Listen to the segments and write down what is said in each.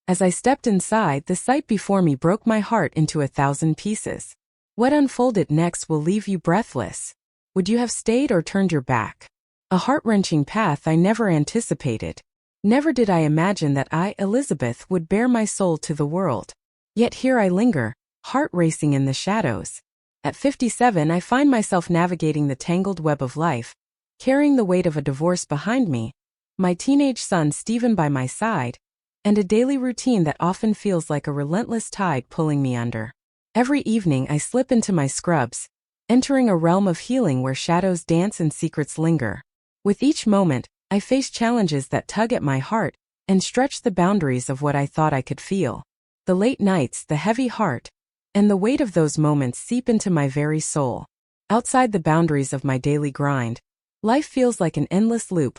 As I stepped inside, the sight before me broke my heart into 1,000 pieces. What unfolded next will leave you breathless. Would you have stayed or turned your back? A heart-wrenching path I never anticipated. Never did I imagine that I, Elizabeth, would bare my soul to the world. Yet here I linger, heart racing in the shadows. At 57, I find myself navigating the tangled web of life, carrying the weight of a divorce behind me, my teenage son Stephen by my side, and a daily routine that often feels like a relentless tide pulling me under. Every evening I slip into my scrubs, entering a realm of healing where shadows dance and secrets linger. With each moment, I face challenges that tug at my heart and stretch the boundaries of what I thought I could feel. The late nights, the heavy heart, and the weight of those moments seep into my very soul. Outside the boundaries of my daily grind, life feels like an endless loop.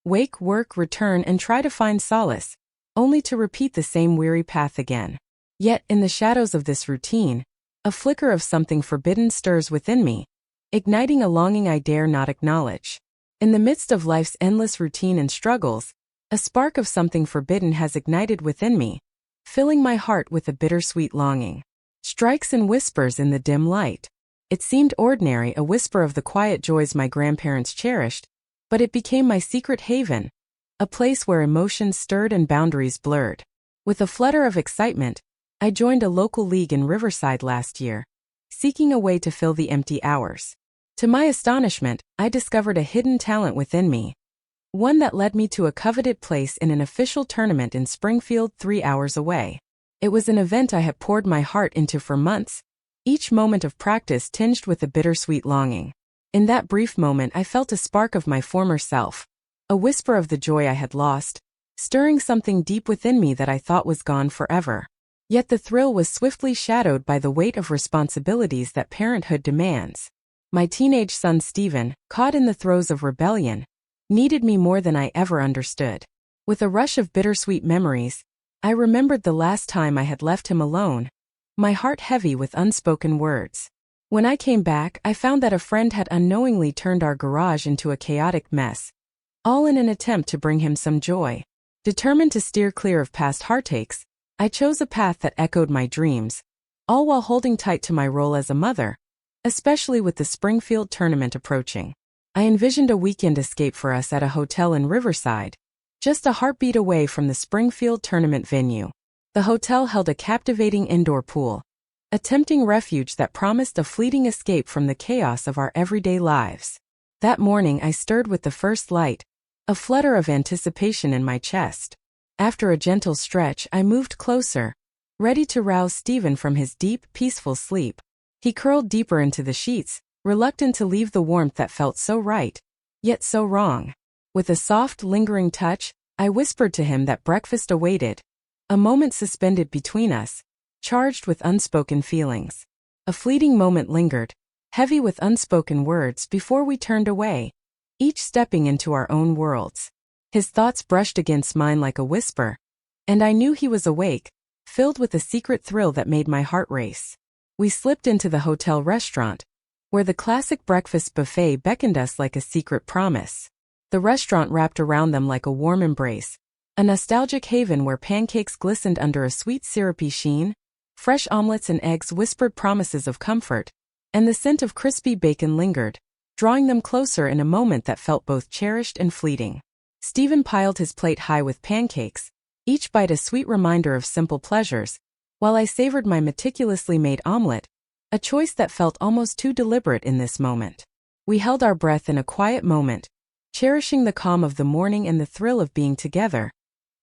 Wake, work, return, and try to find solace, only to repeat the same weary path again. Yet, in the shadows of this routine, a flicker of something forbidden stirs within me, igniting a longing I dare not acknowledge. In the midst of life's endless routine and struggles, a spark of something forbidden has ignited within me, filling my heart with a bittersweet longing. Strikes and whispers in the dim light. It seemed ordinary, a whisper of the quiet joys my grandparents cherished, but it became my secret haven, a place where emotions stirred and boundaries blurred. With a flutter of excitement, I joined a local league in Riverside last year, seeking a way to fill the empty hours. To my astonishment, I discovered a hidden talent within me, one that led me to a coveted place in an official tournament in Springfield 3 hours away. It was an event I had poured my heart into for months, each moment of practice tinged with a bittersweet longing. In that brief moment I felt a spark of my former self, a whisper of the joy I had lost, stirring something deep within me that I thought was gone forever. Yet the thrill was swiftly shadowed by the weight of responsibilities that parenthood demands. My teenage son Stephen, caught in the throes of rebellion, needed me more than I ever understood. With a rush of bittersweet memories, I remembered the last time I had left him alone, my heart heavy with unspoken words. When I came back, I found that a friend had unknowingly turned our garage into a chaotic mess, all in an attempt to bring him some joy. Determined to steer clear of past heartaches, I chose a path that echoed my dreams, all while holding tight to my role as a mother, especially with the Springfield tournament approaching. I envisioned a weekend escape for us at a hotel in Riverside, just a heartbeat away from the Springfield tournament venue. The hotel held a captivating indoor pool, a tempting refuge that promised a fleeting escape from the chaos of our everyday lives. That morning I stirred with the first light, a flutter of anticipation in my chest. After a gentle stretch, I moved closer, ready to rouse Stephen from his deep, peaceful sleep. He curled deeper into the sheets, reluctant to leave the warmth that felt so right, yet so wrong. With a soft, lingering touch, I whispered to him that breakfast awaited, a moment suspended between us, charged with unspoken feelings. A fleeting moment lingered, heavy with unspoken words before we turned away, each stepping into our own worlds. His thoughts brushed against mine like a whisper, and I knew he was awake, filled with a secret thrill that made my heart race. We slipped into the hotel restaurant, where the classic breakfast buffet beckoned us like a secret promise. The restaurant wrapped around them like a warm embrace, a nostalgic haven where pancakes glistened under a sweet syrupy sheen, fresh omelets and eggs whispered promises of comfort, and the scent of crispy bacon lingered, drawing them closer in a moment that felt both cherished and fleeting. Stephen piled his plate high with pancakes, each bite a sweet reminder of simple pleasures, while I savored my meticulously made omelet, a choice that felt almost too deliberate in this moment. We held our breath in a quiet moment, cherishing the calm of the morning and the thrill of being together,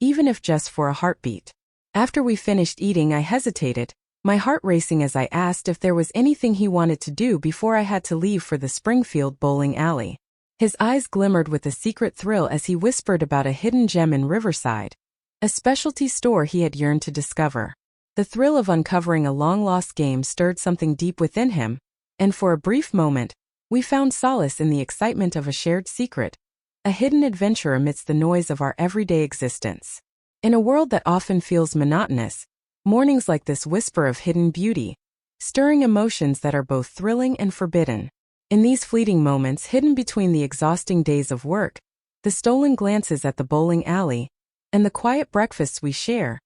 even if just for a heartbeat. After we finished eating, I hesitated, my heart racing as I asked if there was anything he wanted to do before I had to leave for the Springfield bowling alley. His eyes glimmered with a secret thrill as he whispered about a hidden gem in Riverside, a specialty store he had yearned to discover. The thrill of uncovering a long-lost game stirred something deep within him, and for a brief moment, we found solace in the excitement of a shared secret, a hidden adventure amidst the noise of our everyday existence. In a world that often feels monotonous, mornings like this whisper of hidden beauty, stirring emotions that are both thrilling and forbidden. In these fleeting moments hidden between the exhausting days of work, the stolen glances at the bowling alley, and the quiet breakfasts we share,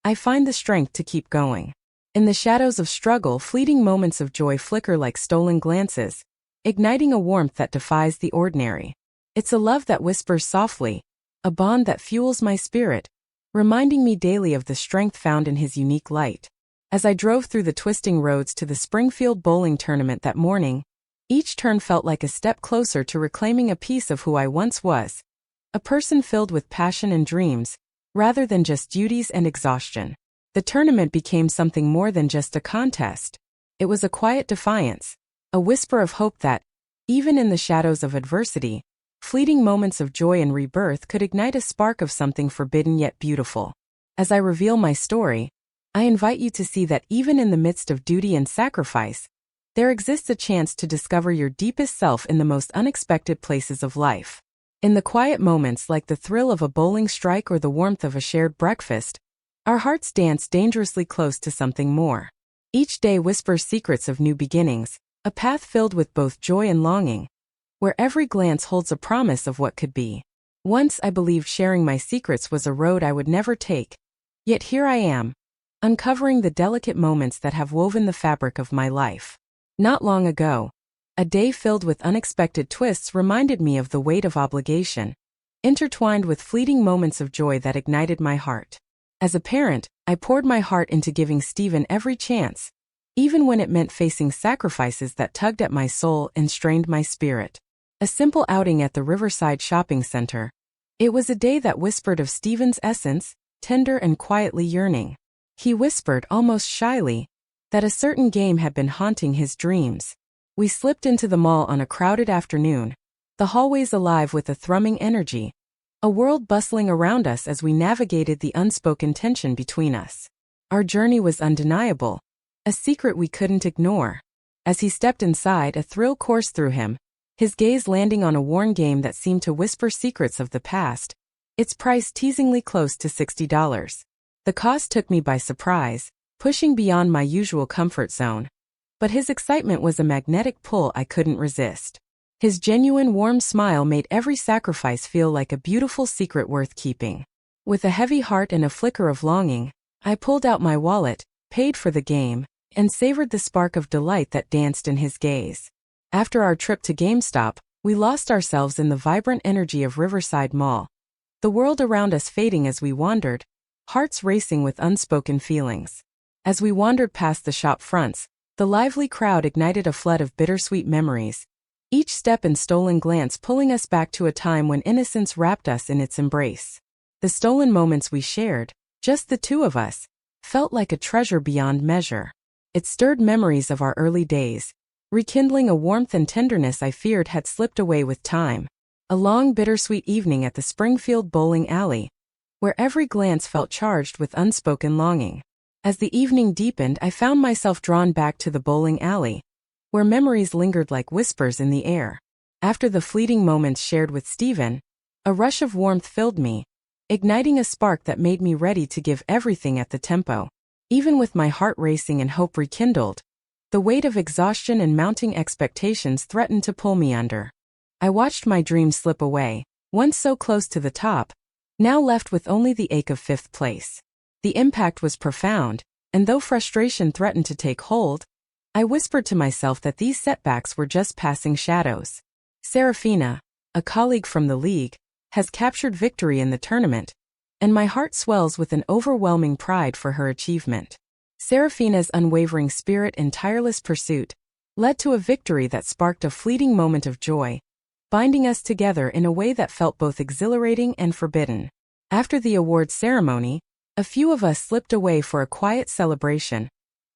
I find the strength to keep going. In the shadows of struggle, fleeting moments of joy flicker like stolen glances, igniting a warmth that defies the ordinary. It's a love that whispers softly, a bond that fuels my spirit, reminding me daily of the strength found in his unique light. As I drove through the twisting roads to the Springfield bowling tournament that morning, each turn felt like a step closer to reclaiming a piece of who I once was, a person filled with passion and dreams, rather than just duties and exhaustion. The tournament became something more than just a contest. It was a quiet defiance, a whisper of hope that, even in the shadows of adversity, fleeting moments of joy and rebirth could ignite a spark of something forbidden yet beautiful. As I reveal my story, I invite you to see that even in the midst of duty and sacrifice, there exists a chance to discover your deepest self in the most unexpected places of life. In the quiet moments like the thrill of a bowling strike or the warmth of a shared breakfast, our hearts dance dangerously close to something more. Each day whispers secrets of new beginnings, a path filled with both joy and longing, where every glance holds a promise of what could be. Once I believed sharing my secrets was a road I would never take, yet here I am, uncovering the delicate moments that have woven the fabric of my life. Not long ago, a day filled with unexpected twists reminded me of the weight of obligation, intertwined with fleeting moments of joy that ignited my heart. As a parent, I poured my heart into giving Stephen every chance, even when it meant facing sacrifices that tugged at my soul and strained my spirit. A simple outing at the Riverside Shopping Center. It was a day that whispered of Stephen's essence, tender and quietly yearning. He whispered, almost shyly, that a certain game had been haunting his dreams. We slipped into the mall on a crowded afternoon, the hallways alive with a thrumming energy, a world bustling around us as we navigated the unspoken tension between us. Our journey was undeniable, a secret we couldn't ignore. As he stepped inside, a thrill coursed through him, his gaze landing on a worn game that seemed to whisper secrets of the past, its price teasingly close to $60. The cost took me by surprise, pushing beyond my usual comfort zone. But his excitement was a magnetic pull I couldn't resist. His genuine warm smile made every sacrifice feel like a beautiful secret worth keeping. With a heavy heart and a flicker of longing, I pulled out my wallet, paid for the game, and savored the spark of delight that danced in his gaze. After our trip to GameStop, we lost ourselves in the vibrant energy of Riverside Mall, the world around us fading as we wandered, hearts racing with unspoken feelings. As we wandered past the shop fronts, the lively crowd ignited a flood of bittersweet memories, each step and stolen glance pulling us back to a time when innocence wrapped us in its embrace. The stolen moments we shared, just the two of us, felt like a treasure beyond measure. It stirred memories of our early days, rekindling a warmth and tenderness I feared had slipped away with time. A long bittersweet evening at the Springfield bowling alley, where every glance felt charged with unspoken longing. As the evening deepened, I found myself drawn back to the bowling alley, where memories lingered like whispers in the air. After the fleeting moments shared with Stephen, a rush of warmth filled me, igniting a spark that made me ready to give everything at the tempo. Even with my heart racing and hope rekindled, the weight of exhaustion and mounting expectations threatened to pull me under. I watched my dreams slip away, once so close to the top, now left with only the ache of fifth place. The impact was profound, and though frustration threatened to take hold, I whispered to myself that these setbacks were just passing shadows. Serafina, a colleague from the league, has captured victory in the tournament, and my heart swells with an overwhelming pride for her achievement. Serafina's unwavering spirit and tireless pursuit led to a victory that sparked a fleeting moment of joy, binding us together in a way that felt both exhilarating and forbidden. After the awards ceremony, a few of us slipped away for a quiet celebration,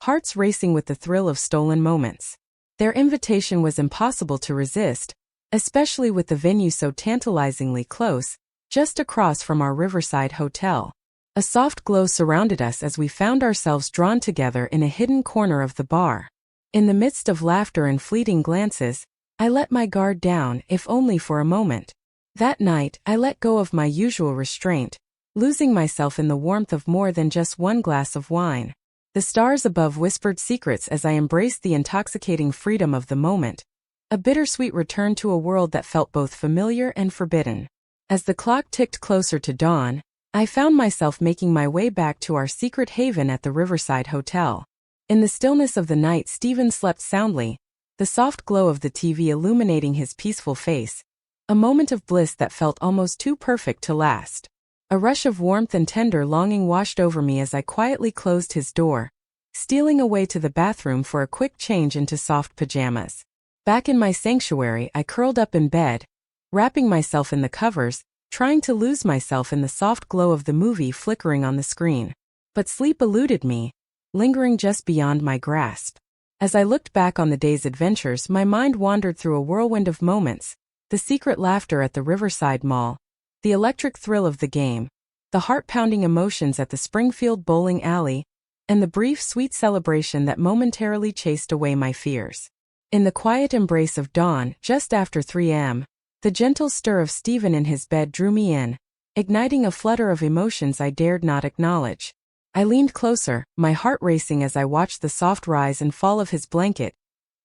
hearts racing with the thrill of stolen moments. Their invitation was impossible to resist, especially with the venue so tantalizingly close, just across from our Riverside hotel. A soft glow surrounded us as we found ourselves drawn together in a hidden corner of the bar. In the midst of laughter and fleeting glances, I let my guard down, if only for a moment. That night, I let go of my usual restraint, losing myself in the warmth of more than just one glass of wine. The stars above whispered secrets as I embraced the intoxicating freedom of the moment, a bittersweet return to a world that felt both familiar and forbidden. As the clock ticked closer to dawn, I found myself making my way back to our secret haven at the Riverside Hotel. In the stillness of the night, Stephen slept soundly, the soft glow of the TV illuminating his peaceful face, a moment of bliss that felt almost too perfect to last. A rush of warmth and tender longing washed over me as I quietly closed his door, stealing away to the bathroom for a quick change into soft pajamas. Back in my sanctuary, I curled up in bed, wrapping myself in the covers, trying to lose myself in the soft glow of the movie flickering on the screen. But sleep eluded me, lingering just beyond my grasp. As I looked back on the day's adventures, my mind wandered through a whirlwind of moments: the secret laughter at the Riverside Mall, the electric thrill of the game, the heart-pounding emotions at the Springfield bowling alley, and the brief, sweet celebration that momentarily chased away my fears. In the quiet embrace of dawn, just after 3 a.m., the gentle stir of Stephen in his bed drew me in, igniting a flutter of emotions I dared not acknowledge. I leaned closer, my heart racing as I watched the soft rise and fall of his blanket,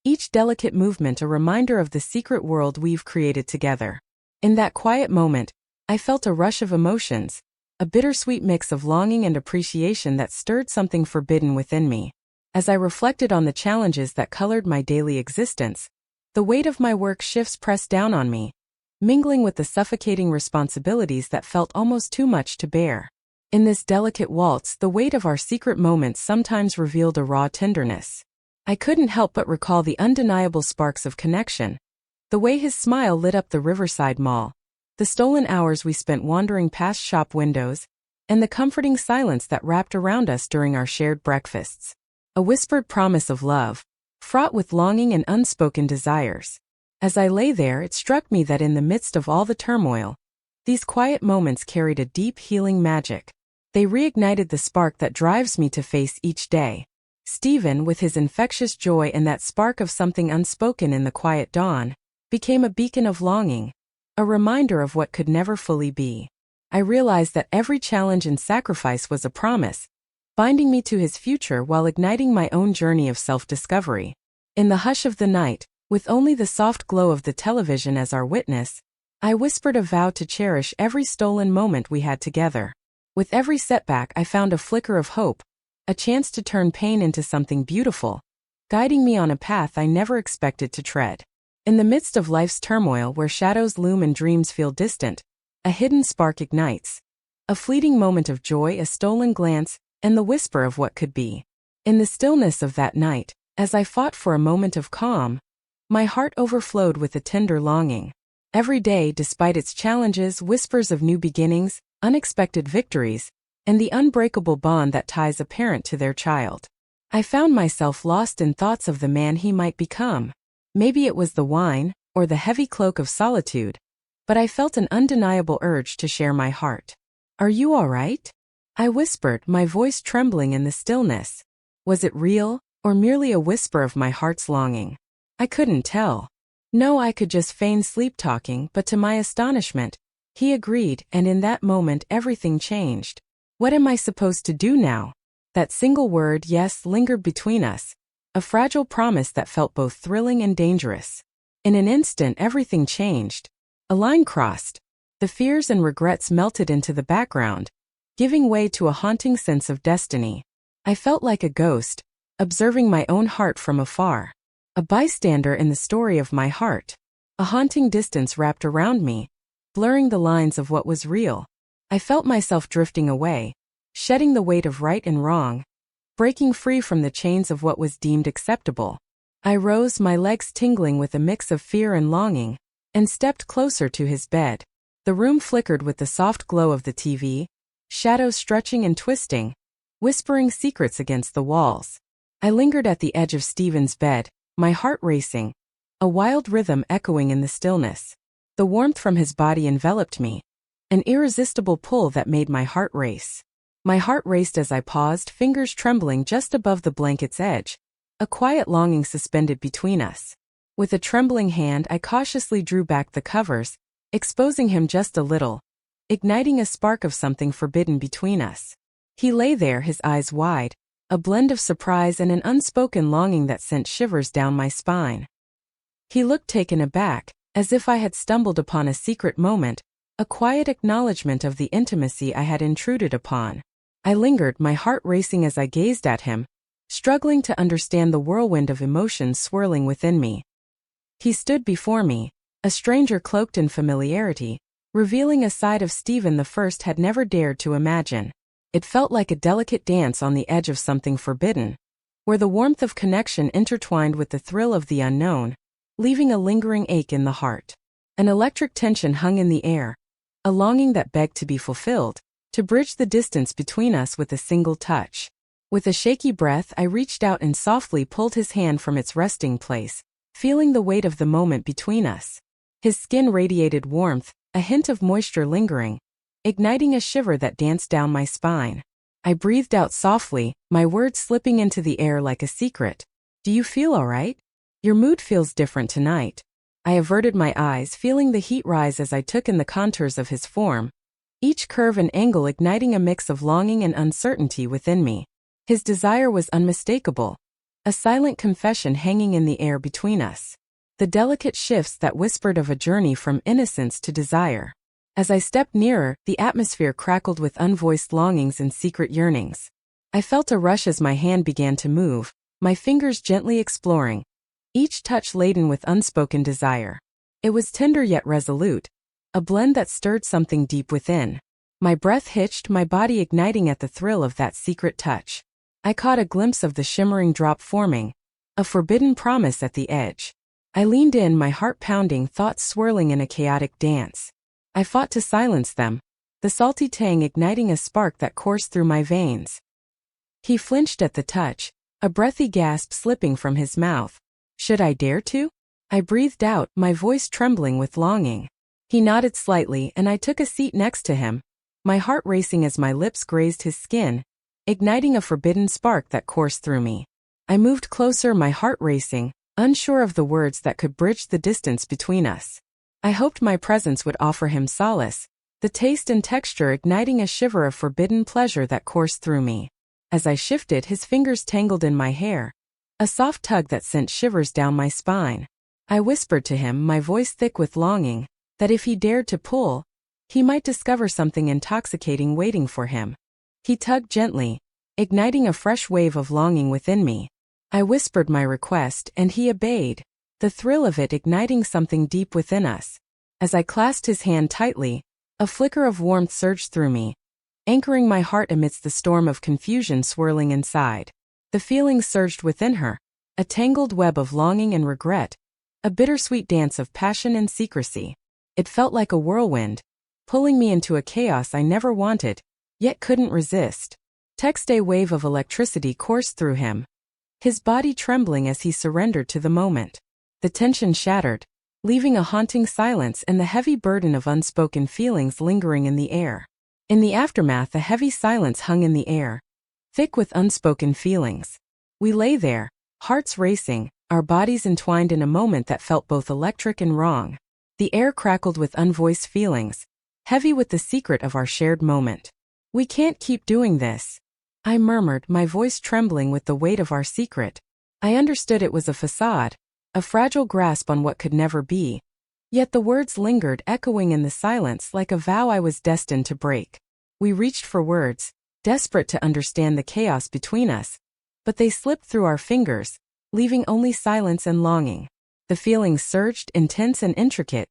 each delicate movement a reminder of the secret world we've created together. In that quiet moment, I felt a rush of emotions, a bittersweet mix of longing and appreciation that stirred something forbidden within me. As I reflected on the challenges that colored my daily existence, the weight of my work shifts pressed down on me, mingling with the suffocating responsibilities that felt almost too much to bear. In this delicate waltz, the weight of our secret moments sometimes revealed a raw tenderness. I couldn't help but recall the undeniable sparks of connection, the way his smile lit up the Riverside Mall, the stolen hours we spent wandering past shop windows, and the comforting silence that wrapped around us during our shared breakfasts. A whispered promise of love, fraught with longing and unspoken desires. As I lay there, it struck me that in the midst of all the turmoil, these quiet moments carried a deep healing magic. They reignited the spark that drives me to face each day. Stephen, with his infectious joy and that spark of something unspoken in the quiet dawn, became a beacon of longing, a reminder of what could never fully be. I realized that every challenge and sacrifice was a promise, binding me to his future while igniting my own journey of self-discovery. In the hush of the night, with only the soft glow of the television as our witness, I whispered a vow to cherish every stolen moment we had together. With every setback, I found a flicker of hope, a chance to turn pain into something beautiful, guiding me on a path I never expected to tread. In the midst of life's turmoil, where shadows loom and dreams feel distant, a hidden spark ignites. A fleeting moment of joy, a stolen glance, and the whisper of what could be. In the stillness of that night, as I fought for a moment of calm, my heart overflowed with a tender longing. Every day, despite its challenges, whispers of new beginnings, unexpected victories, and the unbreakable bond that ties a parent to their child. I found myself lost in thoughts of the man he might become. Maybe it was the wine, or the heavy cloak of solitude, but I felt an undeniable urge to share my heart. "Are you all right?" I whispered, my voice trembling in the stillness. Was it real, or merely a whisper of my heart's longing? I couldn't tell. No, I could just feign sleep talking, but to my astonishment, he agreed, and in that moment everything changed. What am I supposed to do now? That single word, yes, lingered between us, a fragile promise that felt both thrilling and dangerous. In an instant, everything changed. A line crossed. The fears and regrets melted into the background, giving way to a haunting sense of destiny. I felt like a ghost, observing my own heart from afar. A bystander in the story of my heart. A haunting distance wrapped around me, blurring the lines of what was real. I felt myself drifting away, shedding the weight of right and wrong, breaking free from the chains of what was deemed acceptable. I rose, my legs tingling with a mix of fear and longing, and stepped closer to his bed. The room flickered with the soft glow of the TV, shadows stretching and twisting, whispering secrets against the walls. I lingered at the edge of Stephen's bed, my heart racing, a wild rhythm echoing in the stillness. The warmth from his body enveloped me, an irresistible pull that made my heart race. My heart raced as I paused, fingers trembling just above the blanket's edge, a quiet longing suspended between us. With a trembling hand, I cautiously drew back the covers, exposing him just a little, igniting a spark of something forbidden between us. He lay there, his eyes wide, a blend of surprise and an unspoken longing that sent shivers down my spine. He looked taken aback, as if I had stumbled upon a secret moment, a quiet acknowledgement of the intimacy I had intruded upon. I lingered, my heart racing as I gazed at him, struggling to understand the whirlwind of emotions swirling within me. He stood before me, a stranger cloaked in familiarity, revealing a side of Stephen the First had never dared to imagine. It felt like a delicate dance on the edge of something forbidden, where the warmth of connection intertwined with the thrill of the unknown, leaving a lingering ache in the heart. An electric tension hung in the air, a longing that begged to be fulfilled, to bridge the distance between us with a single touch. With a shaky breath, I reached out and softly pulled his hand from its resting place, feeling the weight of the moment between us. His skin radiated warmth, a hint of moisture lingering, igniting a shiver that danced down my spine. I breathed out softly, my words slipping into the air like a secret. "Do you feel all right? Your mood feels different tonight." I averted my eyes, feeling the heat rise as I took in the contours of his form, each curve and angle igniting a mix of longing and uncertainty within me. His desire was unmistakable, a silent confession hanging in the air between us. The delicate shifts that whispered of a journey from innocence to desire. As I stepped nearer, the atmosphere crackled with unvoiced longings and secret yearnings. I felt a rush as my hand began to move, my fingers gently exploring, each touch laden with unspoken desire. It was tender yet resolute, a blend that stirred something deep within. My breath hitched, my body igniting at the thrill of that secret touch. I caught a glimpse of the shimmering drop forming, a forbidden promise at the edge. I leaned in, my heart pounding, thoughts swirling in a chaotic dance. I fought to silence them, the salty tang igniting a spark that coursed through my veins. He flinched at the touch, a breathy gasp slipping from his mouth. "Should I dare to?" I breathed out, my voice trembling with longing. He nodded slightly and I took a seat next to him, my heart racing as my lips grazed his skin, igniting a forbidden spark that coursed through me. I moved closer, my heart racing, unsure of the words that could bridge the distance between us. I hoped my presence would offer him solace, the taste and texture igniting a shiver of forbidden pleasure that coursed through me. As I shifted, his fingers tangled in my hair, a soft tug that sent shivers down my spine. I whispered to him, my voice thick with longing, that if he dared to pull, he might discover something intoxicating waiting for him. He tugged gently, igniting a fresh wave of longing within me. I whispered my request and he obeyed, the thrill of it igniting something deep within us. As I clasped his hand tightly, a flicker of warmth surged through me, anchoring my heart amidst the storm of confusion swirling inside. The feelings surged within her, a tangled web of longing and regret, a bittersweet dance of passion and secrecy. It felt like a whirlwind, pulling me into a chaos I never wanted, yet couldn't resist. A wave of electricity coursed through him, his body trembling as he surrendered to the moment. The tension shattered, leaving a haunting silence and the heavy burden of unspoken feelings lingering in the air. In the aftermath, a heavy silence hung in the air, thick with unspoken feelings. We lay there, hearts racing, our bodies entwined in a moment that felt both electric and wrong. The air crackled with unvoiced feelings, heavy with the secret of our shared moment. "We can't keep doing this," I murmured, my voice trembling with the weight of our secret. I understood it was a facade, a fragile grasp on what could never be. Yet the words lingered, echoing in the silence like a vow I was destined to break. We reached for words, desperate to understand the chaos between us, but they slipped through our fingers, leaving only silence and longing. The feelings surged, intense and intricate,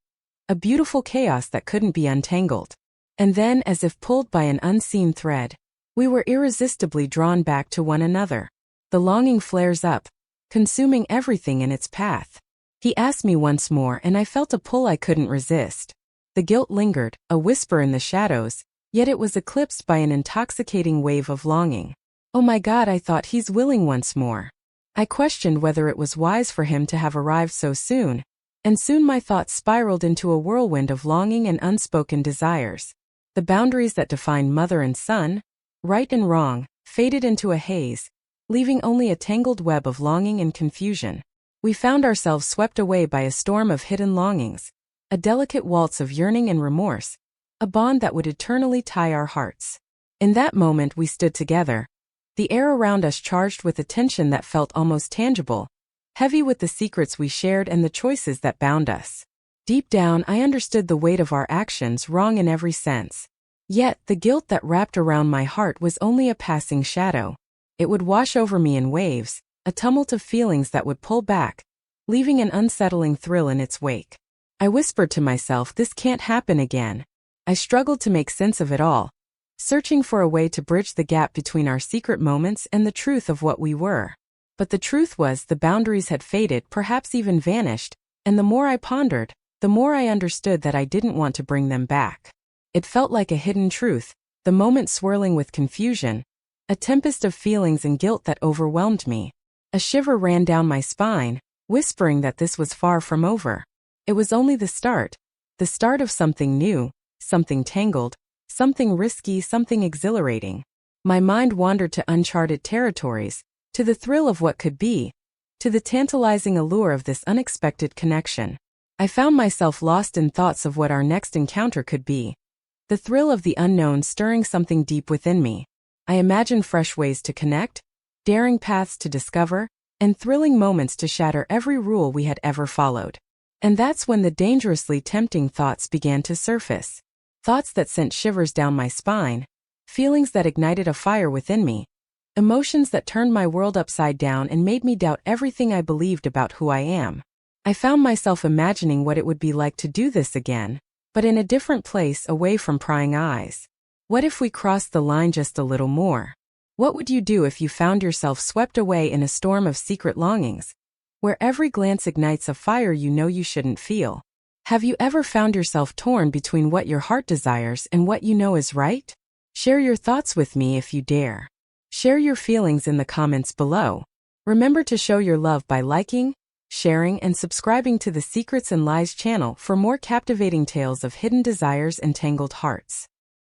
a beautiful chaos that couldn't be untangled. And then, as if pulled by an unseen thread, we were irresistibly drawn back to one another. The longing flares up, consuming everything in its path. He asked me once more and I felt a pull I couldn't resist. The guilt lingered, a whisper in the shadows, yet it was eclipsed by an intoxicating wave of longing. Oh my God, I thought, he's willing once more. I questioned whether it was wise for him to have arrived so soon, and soon my thoughts spiraled into a whirlwind of longing and unspoken desires. The boundaries that defined mother and son, right and wrong, faded into a haze, leaving only a tangled web of longing and confusion. We found ourselves swept away by a storm of hidden longings, a delicate waltz of yearning and remorse, a bond that would eternally tie our hearts. In that moment we stood together, the air around us charged with a tension that felt almost tangible, heavy with the secrets we shared and the choices that bound us. Deep down, I understood the weight of our actions, wrong in every sense. Yet, the guilt that wrapped around my heart was only a passing shadow. It would wash over me in waves, a tumult of feelings that would pull back, leaving an unsettling thrill in its wake. I whispered to myself, this can't happen again. I struggled to make sense of it all, searching for a way to bridge the gap between our secret moments and the truth of what we were. But the truth was, the boundaries had faded, perhaps even vanished, and the more I pondered, the more I understood that I didn't want to bring them back. It felt like a hidden truth, the moment swirling with confusion, a tempest of feelings and guilt that overwhelmed me. A shiver ran down my spine, whispering that this was far from over. It was only the start of something new, something tangled, something risky, something exhilarating. My mind wandered to uncharted territories, to the thrill of what could be, to the tantalizing allure of this unexpected connection. I found myself lost in thoughts of what our next encounter could be. The thrill of the unknown stirring something deep within me. I imagined fresh ways to connect, daring paths to discover, and thrilling moments to shatter every rule we had ever followed. And that's when the dangerously tempting thoughts began to surface. Thoughts that sent shivers down my spine, feelings that ignited a fire within me, emotions that turned my world upside down and made me doubt everything I believed about who I am. I found myself imagining what it would be like to do this again, but in a different place, away from prying eyes. What if we crossed the line just a little more? What would you do if you found yourself swept away in a storm of secret longings, where every glance ignites a fire you know you shouldn't feel? Have you ever found yourself torn between what your heart desires and what you know is right? Share your thoughts with me if you dare. Share your feelings in the comments below. Remember to show your love by liking, sharing, and subscribing to the Secrets and Lies channel for more captivating tales of hidden desires and tangled hearts.